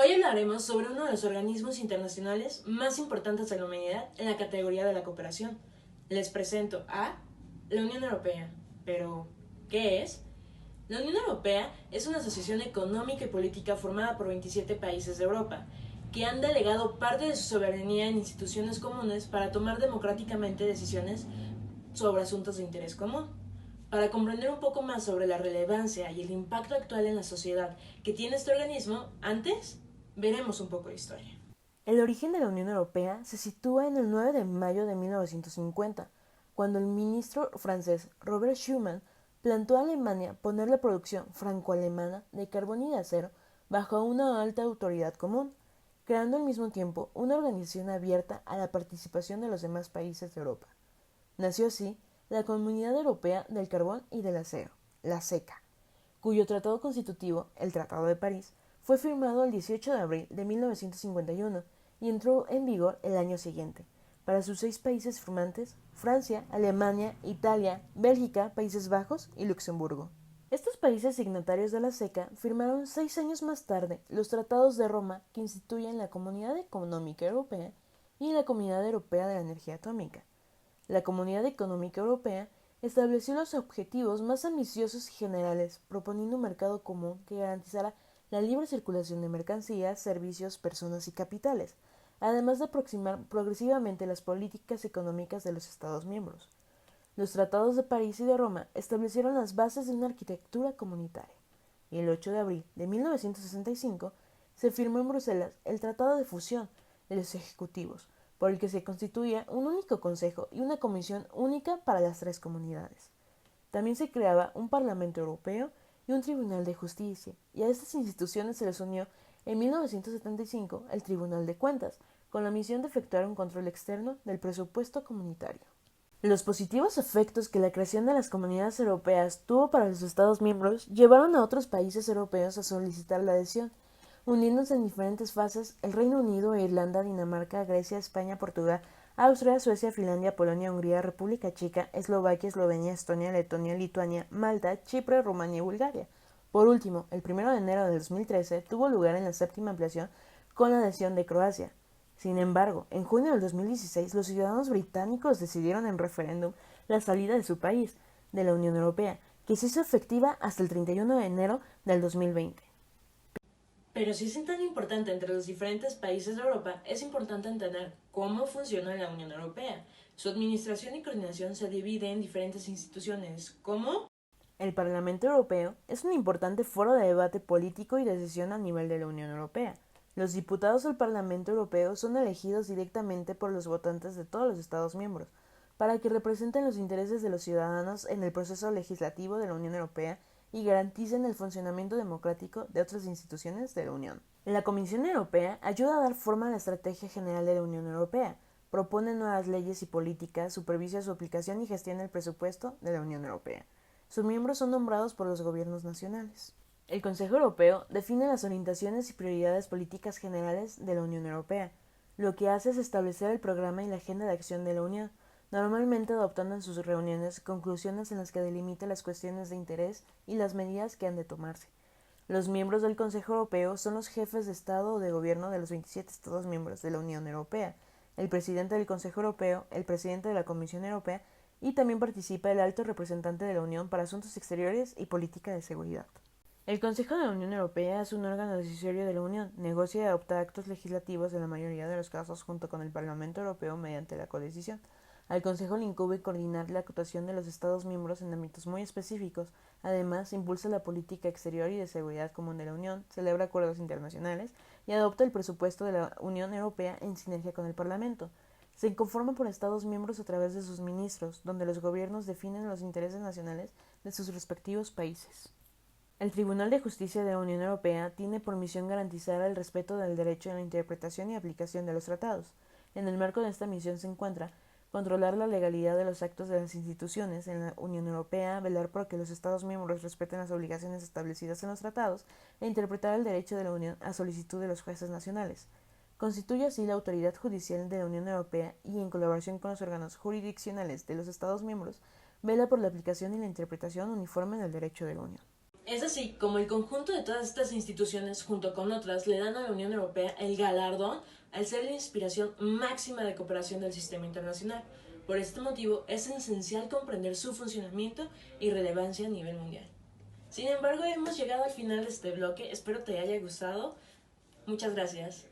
Hoy hablaremos sobre uno de los organismos internacionales más importantes de la humanidad en la categoría de la cooperación. Les presento a la Unión Europea. Pero, ¿qué es? La Unión Europea es una asociación económica y política formada por 27 países de Europa, que han delegado parte de su soberanía en instituciones comunes para tomar democráticamente decisiones sobre asuntos de interés común. Para comprender un poco más sobre la relevancia y el impacto actual en la sociedad que tiene este organismo, antes veremos un poco de historia. El origen de la Unión Europea se sitúa en el 9 de mayo de 1950, cuando el ministro francés Robert Schuman planteó a Alemania poner la producción franco-alemana de carbón y de acero bajo una alta autoridad común, creando al mismo tiempo una organización abierta a la participación de los demás países de Europa. Nació así la Comunidad Europea del Carbón y del Acero, la CECA, cuyo tratado constitutivo, el Tratado de París, fue firmado el 18 de abril de 1951 y entró en vigor el año siguiente. Para sus 6 países firmantes, Francia, Alemania, Italia, Bélgica, Países Bajos y Luxemburgo. Estos países signatarios de la CECA firmaron 6 años más tarde los tratados de Roma que instituyen la Comunidad Económica Europea y la Comunidad Europea de la Energía Atómica. La Comunidad Económica Europea estableció los objetivos más ambiciosos y generales, proponiendo un mercado común que garantizara la libre circulación de mercancías, servicios, personas y capitales, además de aproximar progresivamente las políticas económicas de los Estados miembros. Los tratados de París y de Roma establecieron las bases de una arquitectura comunitaria, y el 8 de abril de 1965 se firmó en Bruselas el Tratado de Fusión de los Ejecutivos, por el que se constituía un único Consejo y una Comisión única para las 3 comunidades. También se creaba un Parlamento Europeo y un Tribunal de Justicia, y a estas instituciones se les unió en 1975 el Tribunal de Cuentas, con la misión de efectuar un control externo del presupuesto comunitario. Los positivos efectos que la creación de las comunidades europeas tuvo para los Estados miembros llevaron a otros países europeos a solicitar la adhesión, uniéndose en diferentes fases el Reino Unido, Irlanda, Dinamarca, Grecia, España, Portugal, Austria, Suecia, Finlandia, Polonia, Hungría, República Checa, Eslovaquia, Eslovenia, Estonia, Letonia, Lituania, Malta, Chipre, Rumania y Bulgaria. Por último, el 1 de enero de 2013 tuvo lugar en la 7ª ampliación con la adhesión de Croacia. Sin embargo, en junio del 2016 los ciudadanos británicos decidieron en referéndum la salida de su país de la Unión Europea, que se hizo efectiva hasta el 31 de enero del 2020. Pero si es tan importante entre los diferentes países de Europa, es importante entender cómo funciona la Unión Europea. Su administración y coordinación se divide en diferentes instituciones, como El Parlamento Europeo es un importante foro de debate político y decisión a nivel de la Unión Europea. Los diputados del Parlamento Europeo son elegidos directamente por los votantes de todos los Estados miembros, para que representen los intereses de los ciudadanos en el proceso legislativo de la Unión Europea y garanticen el funcionamiento democrático de otras instituciones de la Unión. La Comisión Europea ayuda a dar forma a la estrategia general de la Unión Europea, propone nuevas leyes y políticas, supervisa su aplicación y gestiona el presupuesto de la Unión Europea. Sus miembros son nombrados por los gobiernos nacionales. El Consejo Europeo define las orientaciones y prioridades políticas generales de la Unión Europea. Lo que hace es establecer el programa y la agenda de acción de la Unión, normalmente adoptando en sus reuniones conclusiones en las que delimita las cuestiones de interés y las medidas que han de tomarse. Los miembros del Consejo Europeo son los jefes de Estado o de Gobierno de los 27 Estados miembros de la Unión Europea, el presidente del Consejo Europeo, el presidente de la Comisión Europea y también participa el alto representante de la Unión para Asuntos Exteriores y Política de Seguridad. El Consejo de la Unión Europea es un órgano decisorio de la Unión, negocia y adopta actos legislativos en la mayoría de los casos junto con el Parlamento Europeo mediante la codecisión. Al Consejo le incumbe coordinar la actuación de los Estados miembros en ámbitos muy específicos. Además, impulsa la política exterior y de seguridad común de la Unión, celebra acuerdos internacionales y adopta el presupuesto de la Unión Europea en sinergia con el Parlamento. Se conforma por Estados miembros a través de sus ministros, donde los gobiernos definen los intereses nacionales de sus respectivos países. El Tribunal de Justicia de la Unión Europea tiene por misión garantizar el respeto del derecho a la interpretación y aplicación de los tratados. En el marco de esta misión se encuentra controlar la legalidad de los actos de las instituciones en la Unión Europea, velar por que los Estados miembros respeten las obligaciones establecidas en los tratados e interpretar el derecho de la Unión a solicitud de los jueces nacionales. Constituye así la autoridad judicial de la Unión Europea y, en colaboración con los órganos jurisdiccionales de los Estados miembros, vela por la aplicación y la interpretación uniforme del derecho de la Unión. Es así como el conjunto de todas estas instituciones, junto con otras, le dan a la Unión Europea el galardón al ser la inspiración máxima de cooperación del sistema internacional. Por este motivo, es esencial comprender su funcionamiento y relevancia a nivel mundial. Sin embargo, hemos llegado al final de este bloque. Espero te haya gustado. Muchas gracias.